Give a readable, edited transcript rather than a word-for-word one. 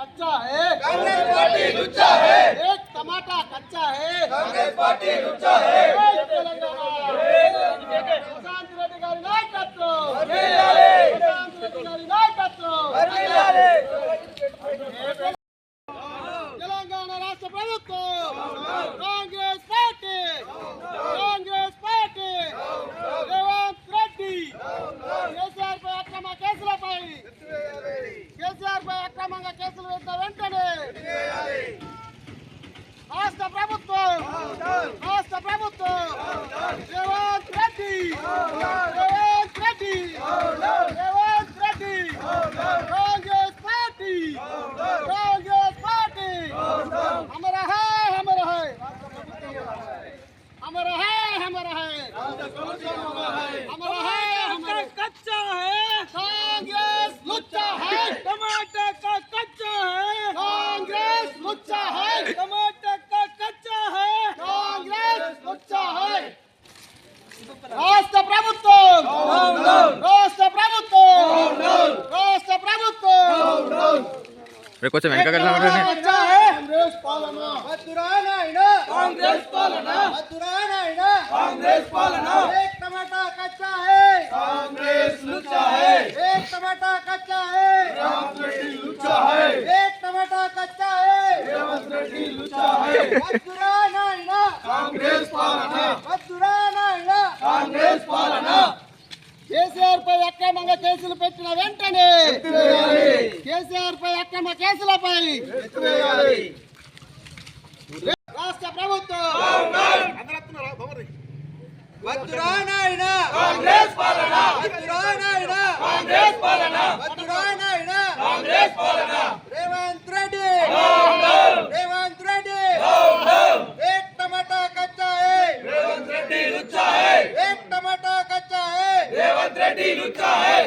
कच्चा है, कांग्रेस पार्टी लुच्चा है, एक टमाटा कच्चा है, कांग्रेस पार्टी लुच्चा है। తెలంగాణ ప్రశాంత్ రెడ్డి గారి నాయకత్వం, వర్ధిల్లాలి, ప్రశాంత్ రెడ్డి గారి నాయకత్వం, వర్ధిల్లాలి। తెలంగాణ రాష్ట్ర ప్రభుత్వం కాంగ్రెస్ పార్టీ, కాంగ్రెస్ పార్టీ రేవంత్ రెడ్డి కేసీఆర్ పై అక్రమ కేసులపై, కేసీఆర్ పై అక్రమంగా కేసులు వేసిన వెంటనే రాష్ట్ర ప్రభుత్వం, రాష్ట్ర ప్రభుత్వం రేవంత్ రెడ్డి, రేవంత్ రెడ్డి, రేవంత్ రెడ్డి కాంగ్రెస్ పార్టీ, కాంగ్రెస్ పార్టీ हमारा है, हमारा है, हमारा है, हमारा है, हमारा है, हमारा कच्चा है, कांग्रेस लुच्चा है, टमाटर का कच्चा है, कांग्रेस लुच्चा है, टमाटर का कच्चा है, कांग्रेस लुच्चा है। राष्ट्र ప్రభుత్వం, రాష్ట్ర ప్రభుత్వం, రాష్ట్ర ప్రభుత్వం కొంచెం వెనక कच्चा है, कांग्रेस पालना, मथुरानायना, कांग्रेस पालना, मथुरानायना, कांग्रेस पालना। एक टमाटा कच्चा है, कांग्रेस लुच्चा है, एक टमाटा कच्चा है, रेवंत रेड्डी लुच्चा है, एक टमाटा कच्चा है, रेवंत रेड्डी लुच्चा है। मथुरानायना, कांग्रेस पालना, मथुरानायना, कांग्रेस पालना। కేసీఆర్ పై అక్రమంగా కేసులు పెట్టిన వెంటనే కేసీఆర్ పై అక్రమ కేసులపై రాష్ట్ర ప్రభుత్వం मथुरानायना, कांग्रेस पालना, मथुरानायना, कांग्रेस पालना, मथुरानायना, कांग्रेस पालना। रेवंत रेड्डी, रेवंत रेड्डी, एक टमाटा कच्चा है, रेवंत रेड्डी लुच्चा है, एक टमाटा कच्चा है, रेवंत रेड्डी लुच्चा है।